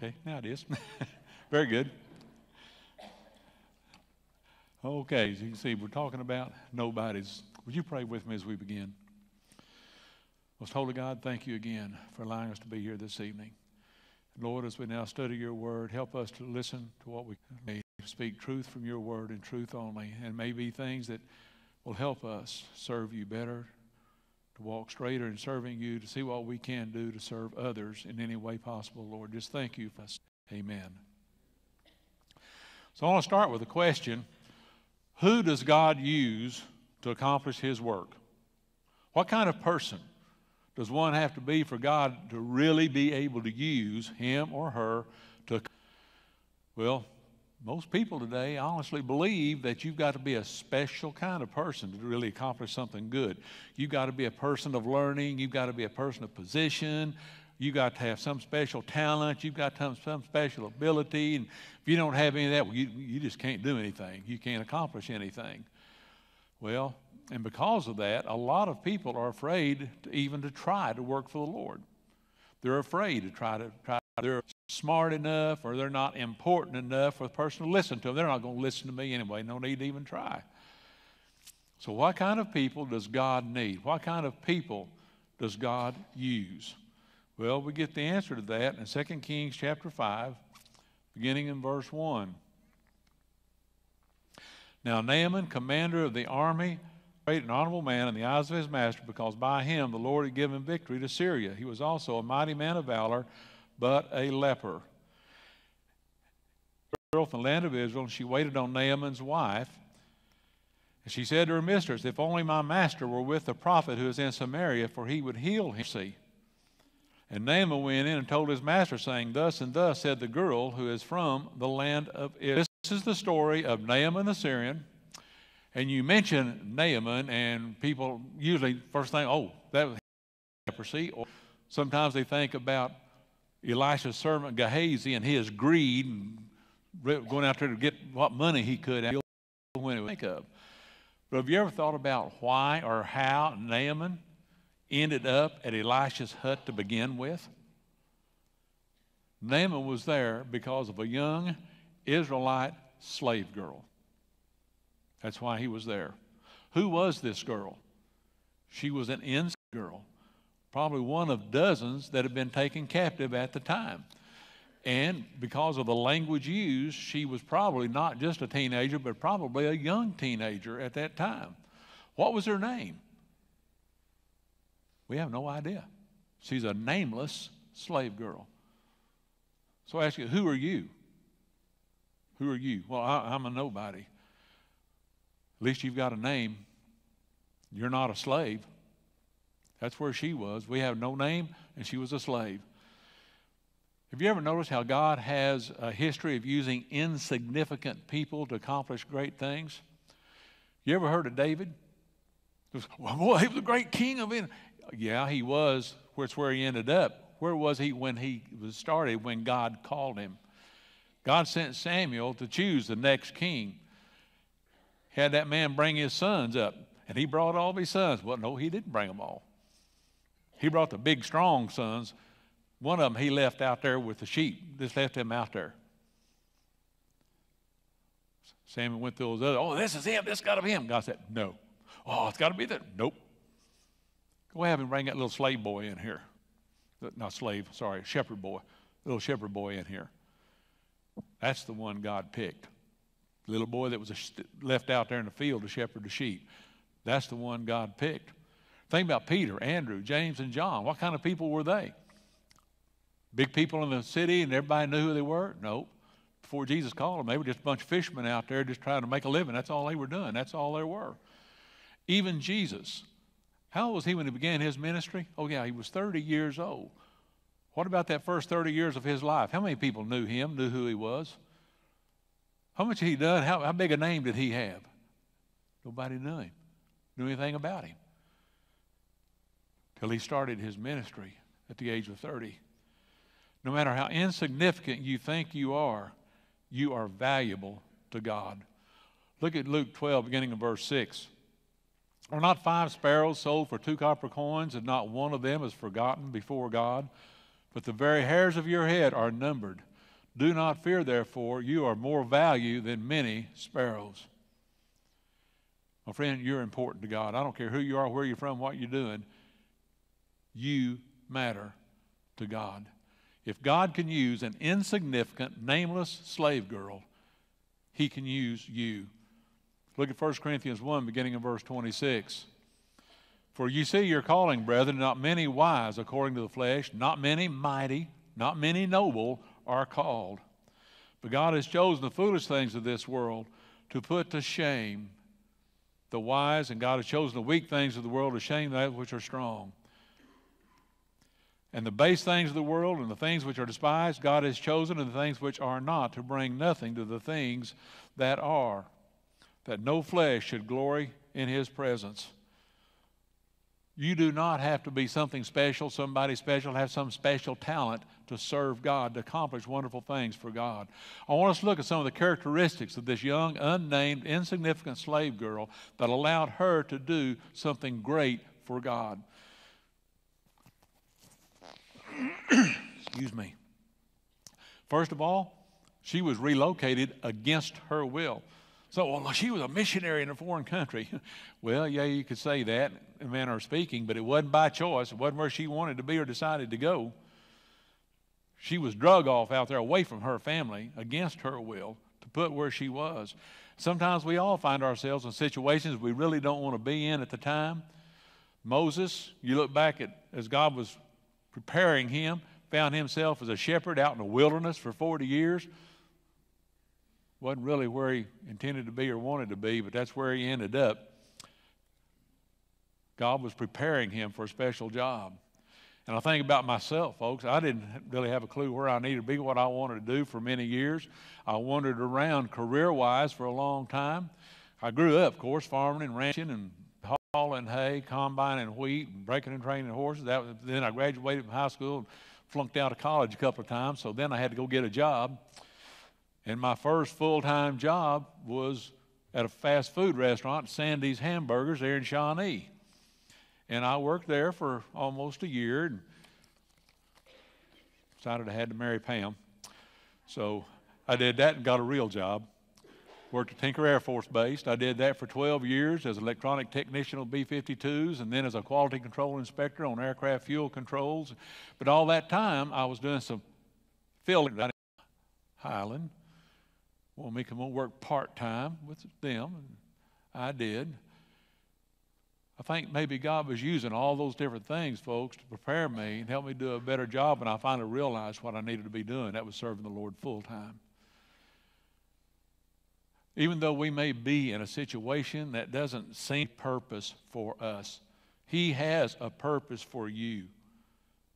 Okay, now it is. Very good. Okay, as you can see, we're talking about nobodies. Would you pray with me as we begin? Most Holy God, thank you again for allowing us to be here this evening. Lord, as we now study your word, help us to listen to what we may speak truth from your word and truth only, and maybe things that will help us serve you better, to walk straighter in serving you, to see what we can do to serve others in any way possible, Lord. Just thank you for us. Amen. So I want to start with a question. Who does God use to accomplish his work? What kind of person does one have to be for God to really be able to use him or her to? Well, most people today honestly believe that you've got to be a special kind of person to really accomplish something good. You've got to be a person of learning. You've got to be a person of position. You've got to have some special talent. You've got to have some special ability. And if you don't have any of that, well, you just can't do anything. You can't accomplish anything. Well, and because of that, a lot of people are afraid even to try to work for the Lord. They're afraid to try. They're smart enough, or they're not important enough for the person to listen to them. They're not going to listen to me anyway. No need to even try. So what kind of people does God need? What kind of people does God use? Well, we get the answer to that in 2 Kings chapter 5, beginning in verse 1. Now Naaman, commander of the army, great and honorable man in the eyes of his master, because by him the Lord had given victory to Syria. He was also a mighty man of valor, but a leper. From the land of Israel, and she waited on Naaman's wife. And she said to her mistress, if only my master were with the prophet who is in Samaria, for he would heal him. And Naaman went in and told his master, saying, thus and thus said the girl who is from the land of Israel. This is the story of Naaman the Syrian. And you mention Naaman, and people usually first think, oh, that was leprosy. Or sometimes they think about Elisha's servant Gehazi and his greed and going out there to get what money he could when it think of. But have you ever thought about why or how Naaman ended up at Elisha's hut to begin with? Naaman was there because of a young Israelite slave girl. That's why he was there. Who was this girl? She was an innocent girl, probably one of dozens that had been taken captive at the time. And because of the language used, she was probably not just a teenager, but probably a young teenager at that time. What was her name? We have no idea. She's a nameless slave girl. So I ask you, who are you? Who are you? Well, I'm a nobody. At least you've got a name. You're not a slave. That's where she was. We have no name, and she was a slave. Have you ever noticed how God has a history of using insignificant people to accomplish great things? You ever heard of David? Well, boy, he was a great king of it. Yeah, he was. That's where he ended up. Where was he when he was started, when God called him? God sent Samuel to choose the next king. Had that man bring his sons up, and he brought all of his sons. Well, no, he didn't bring them all. He brought the big, strong sons. One of them he left out there with the sheep. Just left him out there. Samuel went through those other. Oh, this is him. This got to be him. God said, no. Oh, it's got to be that. Nope. Go have him bring that little slave boy in here. Not slave, sorry, shepherd boy. Little shepherd boy in here. That's the one God picked. The little boy that was left out there in the field to shepherd the sheep. That's the one God picked. Think about Peter, Andrew, James, and John. What kind of people were they? Big people in the city and everybody knew who they were? No. Before Jesus called them, they were just a bunch of fishermen out there just trying to make a living. That's all they were doing. That's all they were. Even Jesus. How old was he when he began his ministry? Oh, yeah, he was 30 years old. What about that first 30 years of his life? How many people knew him, knew who he was? How much had he done? How big a name did he have? Nobody knew him, knew anything about him, till he started his ministry at the age of 30. No matter how insignificant you think you are valuable to God. Look at Luke 12, beginning in verse 6. Are not 5 sparrows sold for 2 copper coins, and not one of them is forgotten before God? But the very hairs of your head are numbered. Do not fear, therefore, you are more value than many sparrows. My friend, you're important to God. I don't care who you are, where you're from, what you're doing. You matter to God. If God can use an insignificant, nameless slave girl, He can use you. Look at 1 Corinthians 1, beginning in verse 26. For you see your calling, brethren, not many wise according to the flesh, not many mighty, not many noble are called. But God has chosen the foolish things of this world to put to shame the wise, and God has chosen the weak things of the world to shame that which are strong. And the base things of the world and the things which are despised, God has chosen, and the things which are not, to bring nothing to the things that are, that no flesh should glory in His presence. You do not have to be something special, somebody special, have some special talent to serve God, to accomplish wonderful things for God. I want us to look at some of the characteristics of this young, unnamed, insignificant slave girl that allowed her to do something great for God. Excuse me. First of all, she was relocated against her will. So, well, she was a missionary in a foreign country. Well, yeah, you could say that, in a manner of speaking, but it wasn't by choice. It wasn't where she wanted to be or decided to go. She was drug off out there away from her family against her will to put where she was. Sometimes we all find ourselves in situations we really don't want to be in at the time. Moses, you look back at as God was preparing him, found himself as a shepherd out in the wilderness for 40 years. Wasn't really where he intended to be or wanted to be, but that's where he ended up. God was preparing him for a special job. And I think about myself, folks. I didn't really have a clue where I needed to be, what I wanted to do for many years. I wandered around career-wise for a long time. I grew up, of course, farming and ranching and hauling hay, combining wheat, and breaking and training horses. Then I graduated from high school and flunked out of college a couple of times, so then I had to go get a job. And my first full-time job was at a fast food restaurant, Sandy's Hamburgers, there in Shawnee. And I worked there for almost a year and decided I had to marry Pam. So I did that and got a real job. Worked at Tinker Air Force Base. I did that for 12 years as electronic technician on B-52s and then as a quality control inspector on aircraft fuel controls. But all that time, I was doing some filling down in Highland. Wanted me to come on work part-time with them, and I did. I think maybe God was using all those different things, folks, to prepare me and help me do a better job, and I finally realized what I needed to be doing. That was serving the Lord full-time. Even though we may be in a situation that doesn't seem purpose for us, He has a purpose for you.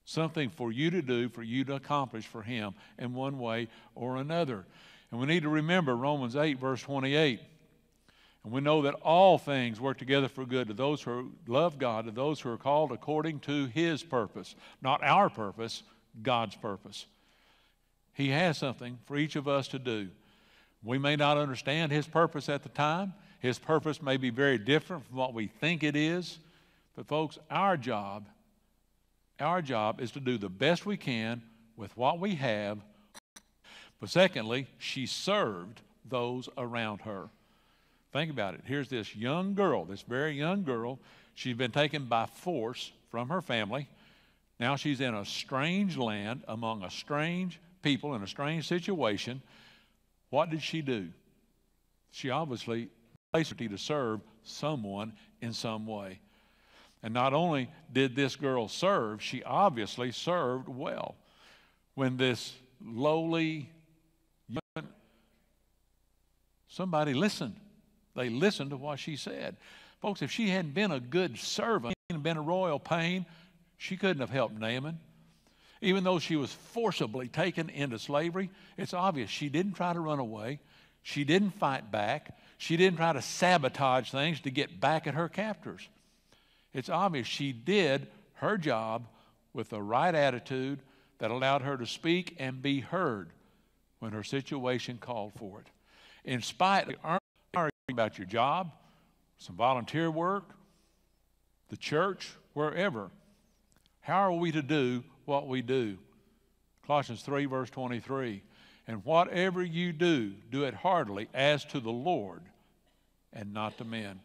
Something for you to do, for you to accomplish for Him in one way or another. And we need to remember Romans 8, verse 28. And we know that all things work together for good to those who love God, to those who are called according to His purpose. Not our purpose, God's purpose. He has something for each of us to do. We may not understand His purpose at the time. His purpose may be very different from what we think it is. But folks, our job is to do the best we can with what we have. But secondly, she served those around her. Think about it. Here's this young girl, this very young girl. She's been taken by force from her family. Now she's in a strange land among a strange people in a strange situation. What did she do? She obviously placed her to serve someone in some way. And not only did this girl serve, she obviously served well. When this lowly somebody listened. They listened to what she said. Folks, if she hadn't been a good servant and been a royal pain, she couldn't have helped Naaman. Even though she was forcibly taken into slavery, it's obvious she didn't try to run away. She didn't fight back. She didn't try to sabotage things to get back at her captors. It's obvious she did her job with the right attitude that allowed her to speak and be heard when her situation called for it. In spite of arguing about your job, some volunteer work, the church, wherever, how are we to do what we do? Colossians 3, verse 23. And whatever you do, do it heartily as to the Lord and not to men.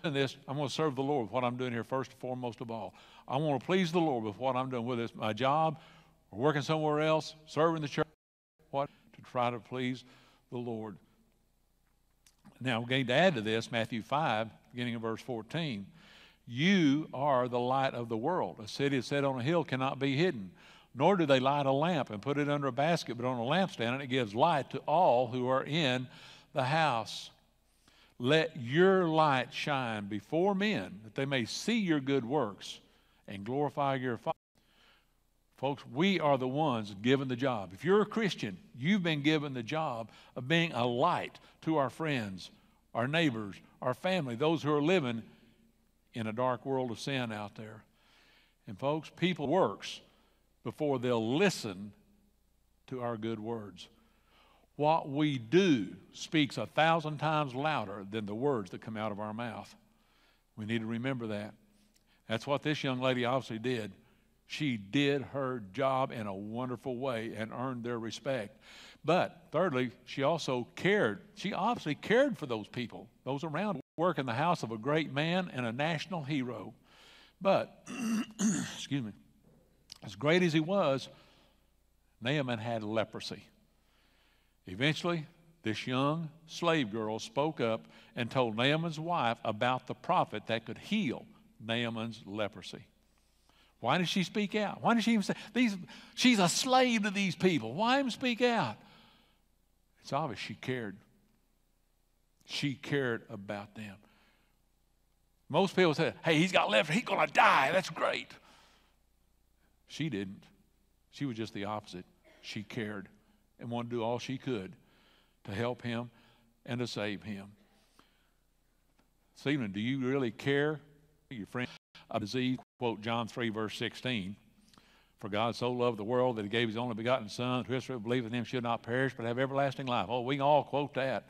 In this, I'm going to serve the Lord with what I'm doing here first and foremost of all. I want to please the Lord with what I'm doing, whether it's my job or working somewhere else, serving the church, what to try to please the Lord. Now, we're going to add to this, Matthew 5, beginning of verse 14. You are the light of the world. A city set on a hill cannot be hidden. Nor do they light a lamp and put it under a basket, but on a lampstand, and it gives light to all who are in the house. Let your light shine before men, that they may see your good works and glorify your Father. Folks, we are the ones given the job. If you're a Christian, you've been given the job of being a light to our friends, our neighbors, our family, those who are living in a dark world of sin out there. And folks, people works before they'll listen to our good words. What we do speaks 1,000 times louder than the words that come out of our mouth. We need to remember that. That's what this young lady obviously did. She did her job in a wonderful way and earned their respect. But thirdly, she also cared. She obviously cared for those people, those around her. Work in the house of a great man and a national hero. But, excuse me, as great as he was, Naaman had leprosy. Eventually, this young slave girl spoke up and told Naaman's wife about the prophet that could heal Naaman's leprosy. Why did she speak out? Why did she even say, she's a slave to these people. Why even speak out? It's obvious she cared. She cared about them. Most people say, hey, he's got leprosy, he's going to die. That's great. She didn't. She was just the opposite. She cared and wanted to do all she could to help him and to save him. This evening, do you really care? Your friend, a disease, quote John 3, verse 16. For God so loved the world that he gave his only begotten Son, whosoever believeth in him should not perish, but have everlasting life. Oh, we can all quote that.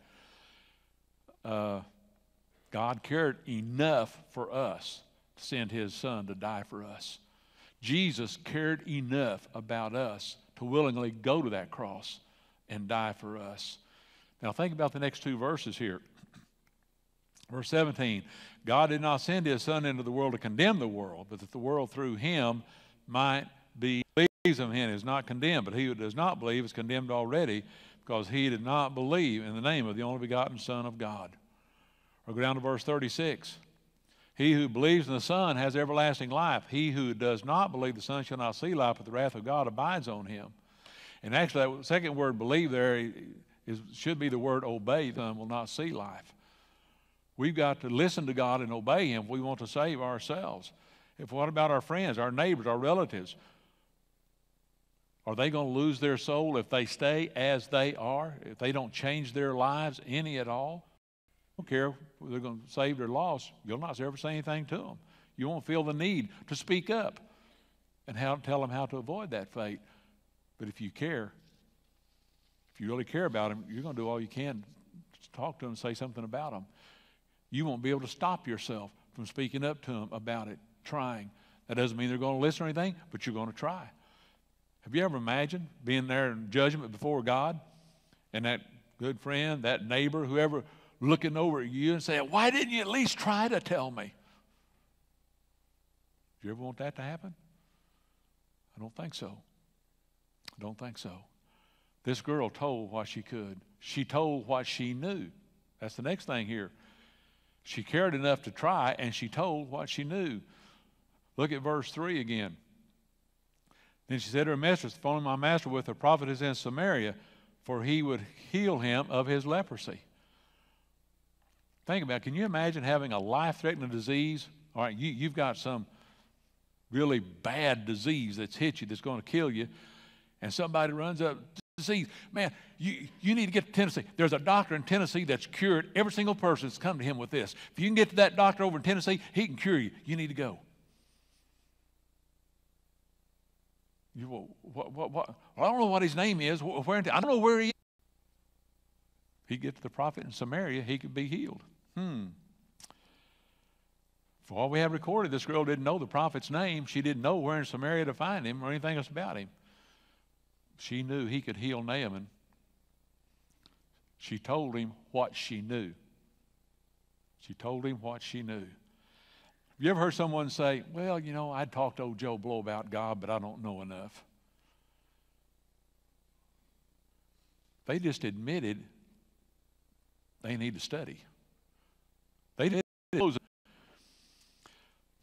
God cared enough for us to send his Son to die for us. Jesus cared enough about us to willingly go to that cross and die for us. Now think about the next two verses here. Verse 17, God did not send his Son into the world to condemn the world, but that the world through him might be believes in him is not condemned, but he who does not believe is condemned already, because he did not believe in the name of the only begotten Son of God. Or go down to verse 36. He who believes in the Son has everlasting life. He who does not believe the Son shall not see life, but the wrath of God abides on him. And actually, that second word, believe, there should be the word obey. The Son will not see life. We've got to listen to God and obey him if we want to save ourselves. What about our friends, our neighbors, our relatives? Are they going to lose their soul if they stay as they are, if they don't change their lives any at all? I don't care if they're going to save their loss. You'll not ever say anything to them. You won't feel the need to speak up and tell them how to avoid that fate. But if you care, if you really care about them, you're going to do all you can to talk to them and say something about them. You won't be able to stop yourself from speaking up to them about it, trying. That doesn't mean they're going to listen or anything, but you're going to try. Have you ever imagined being there in judgment before God and that good friend, that neighbor, whoever, looking over at you and saying, why didn't you at least try to tell me? Do you ever want that to happen? I don't think so. I don't think so. This girl told what she could. She told what she knew. That's the next thing here. She cared enough to try, and she told what she knew. Look at verse 3 again. Then she said to her mistress, if only my master with a prophet is in Samaria, for he would heal him of his leprosy. Think about it. Can you imagine having a life-threatening disease? All right, you've got some really bad disease that's hit you, that's going to kill you, and somebody runs up, disease. Man, you need to get to Tennessee. There's a doctor in Tennessee that's cured every single person that's come to him with this. If you can get to that doctor over in Tennessee, he can cure you. You need to go. What? I don't know what his name is. I don't know where he is. He gets to the prophet in Samaria, he could be healed. For all we have recorded, this girl didn't know the prophet's name. She didn't know where in Samaria to find him or anything else about him. She knew he could heal Naaman. She told him what she knew. She told him what she knew. Have you ever heard someone say, well, you know, I'd talk to old Joe Blow about God, but I don't know enough? They just admitted they need to study. They did.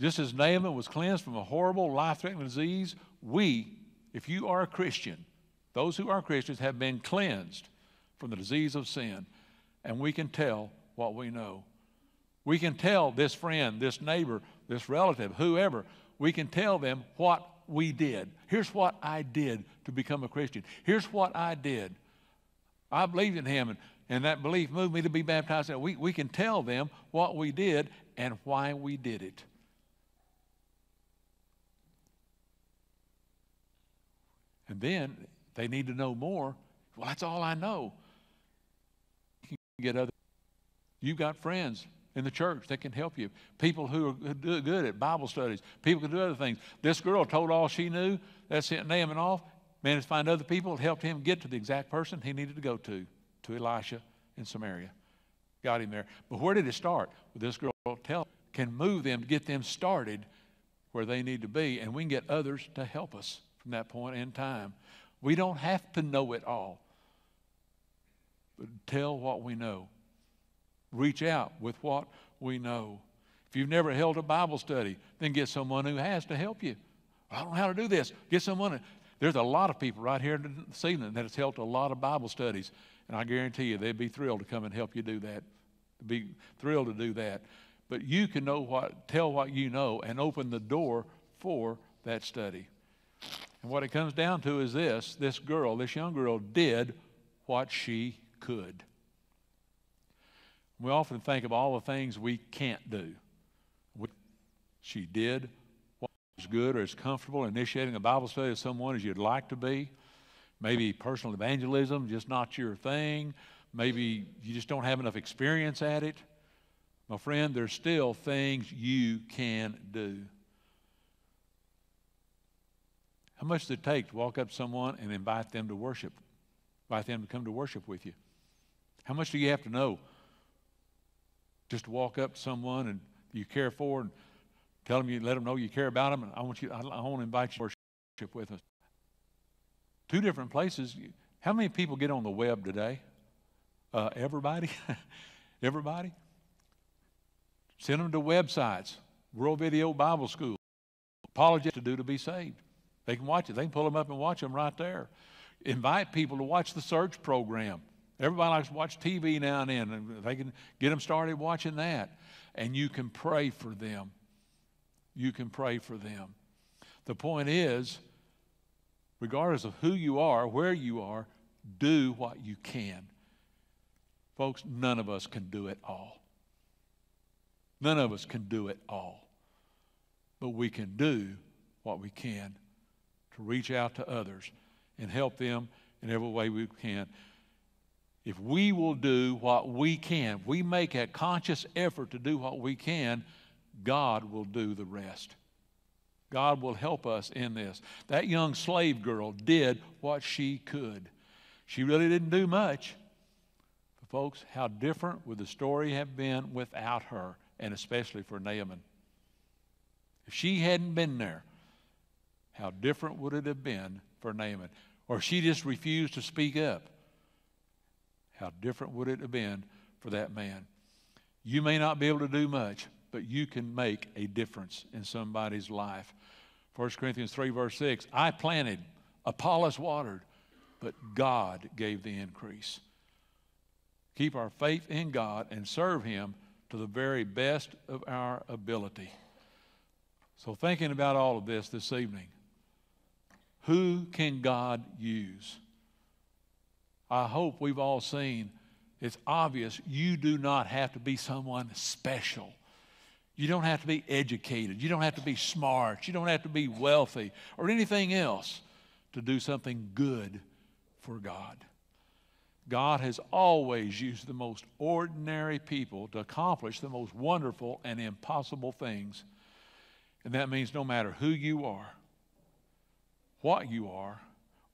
Just as Naaman was cleansed from a horrible, life-threatening disease, we, if you are a Christian, those who are Christians have been cleansed from the disease of sin, and we can tell what we know. We can tell this friend, this neighbor, this relative, whoever, we can tell them what we did. Here's what I did to become a Christian. Here's what I did. I believed in him, and that belief moved me to be baptized. We can tell them what we did and why we did it. And then they need to know more. Well, that's all I know. You can get other. You've got friends in the church that can help you. People who are good at Bible studies. People can do other things. This girl told all she knew. That sent Naaman off. Managed to find other people that helped him get to the exact person he needed to go to Elisha in Samaria. Got him there. But where did it start? Well, this girl can move them, get them started where they need to be, and we can get others to help us from that point in time. We don't have to know it all, but tell what we know. Reach out with what we know. If you've never held a Bible study, then get someone who has to help you. I don't know how to do this. Get someone. There's a lot of people right here this evening that has held a lot of Bible studies, and I guarantee you they'd be thrilled to come and help you do that. Be thrilled to do that. But you can tell what you know and open the door for that study. And what it comes down to is this young girl did what she could. We often think of all the things we can't do. She did what was good or as comfortable initiating a Bible study with someone as you'd like to be. Maybe personal evangelism, just not your thing. Maybe you just don't have enough experience at it. My friend, there's still things you can do. How much does it take to walk up to someone and invite them to worship? Invite them to come to worship with you? How much do you have to know just to walk up to someone and you care for and tell them let them know you care about them, and I want to invite you to worship with us? Two different places. How many people get on the web today? Everybody? Everybody? Send them to websites. World Video Bible School. Apologists to do to be saved. They can watch it. They can pull them up and watch them right there. Invite people to watch the search program. Everybody likes to watch TV now and then, and they can get them started watching that. And you can pray for them. You can pray for them. The point is, regardless of who you are, where you are, do what you can. Folks, none of us can do it all. None of us can do it all. But we can do what we can to reach out to others and help them in every way we can. If we will do what we can, we make a conscious effort to do what we can, God will do the rest. God will help us in this. That young slave girl did what she could. She really didn't do much. But folks, how different would the story have been without her, and especially for Naaman? If she hadn't been there, how different would it have been for Naaman? Or if she just refused to speak up, how different would it have been for that man? You may not be able to do much, but you can make a difference in somebody's life. 1 Corinthians 3 verse 6, I planted, Apollos watered, but God gave the increase. Keep our faith in God and serve Him to the very best of our ability. So thinking about all of this evening, who can God use? I hope we've all seen, it's obvious you do not have to be someone special. You don't have to be educated. You don't have to be smart. You don't have to be wealthy or anything else to do something good for God. God has always used the most ordinary people to accomplish the most wonderful and impossible things. And that means no matter who you are, what you are,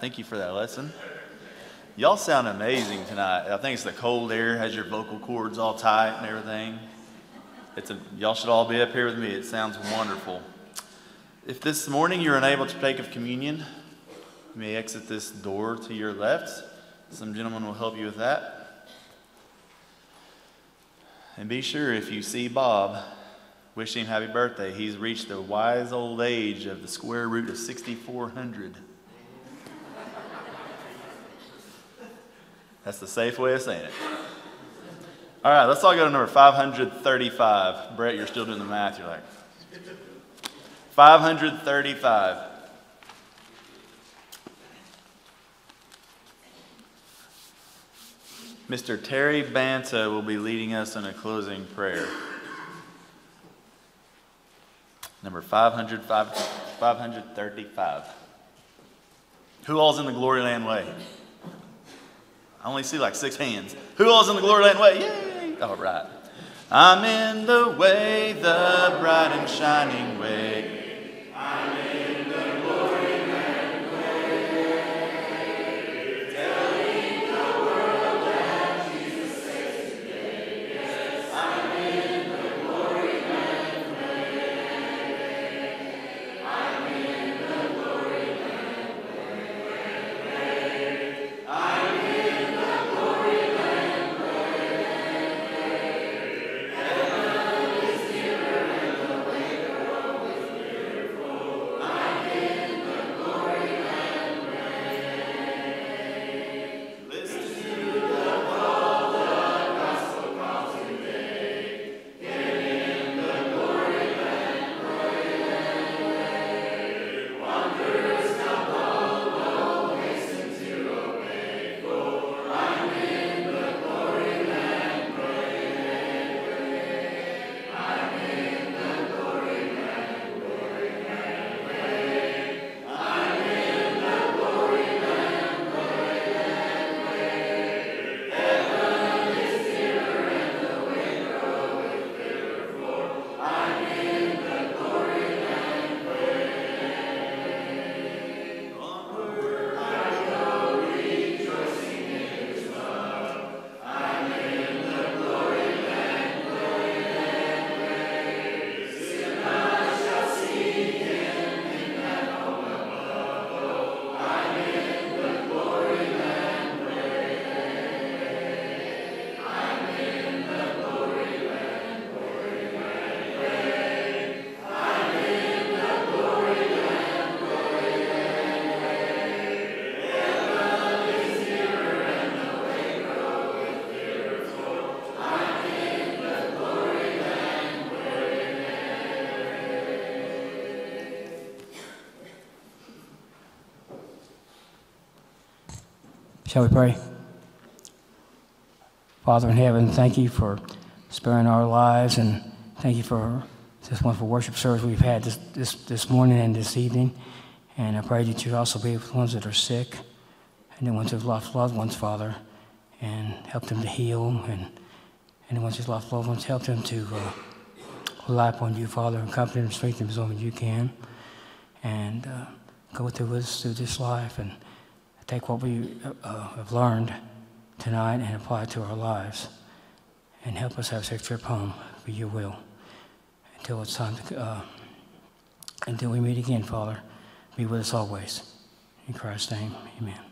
Thank you for that lesson. Y'all sound amazing tonight. I think it's the cold air, has your vocal cords all tight and everything. Y'all should all be up here with me. It sounds wonderful. If this morning you're unable to take of communion, you may exit this door to your left. Some gentlemen will help you with that. And be sure, if you see Bob, wish him happy birthday. He's reached the wise old age of the square root of 6,400. That's the safe way of saying it. All right, let's all go to number 535. Brett, you're still doing the math. You're like, 535. Mr. Terry Banta will be leading us in a closing prayer. Number 535. Who all's in the Glory Land way? I only see like 6 hands. Who all's in the Glory Land way? Yay! All right. I'm in the way, the bright and shining way. I'm in the glory land way. Telling the world that Jesus saves today. Yes, I'm in the glory land way. I'm in the glory land way. I'm in the glory land way. Heaven is nearer and the way groweth beautiful. I'm in the glory land way. Listen to the call, the gospel calls today. Get in the glory land way. Wonders now follow, hasten to obey, for I'm in the glory land way. I'm in the glory land way. I'm in the glory land way. Heaven is nearer and the way groweth beautiful. I'm in the glory land way. Onward I go, rejoicing in His love. I'm in the glory land way. Soon I shall see Him in that home above. Oh, I'm in the glory land way. I'm in the glory land way. I'm in the glory land way. Heaven is nearer and the way groweth beautiful. I'm in the glory land way. Shall we pray? Father in heaven, thank you for sparing our lives, and thank you for this wonderful worship service we've had this morning and this evening. And I pray that you also be with the ones that are sick and the ones who've lost loved ones, Father, and help them to heal. And the ones who've lost loved ones, help them to rely upon you, Father, and comfort them, strengthen them as only you can. And go with us through this life and take what we have learned tonight and apply it to our lives, and help us have a safe trip home for your will until it's time to until we meet again, Father. Be with us always. In Christ's name, amen.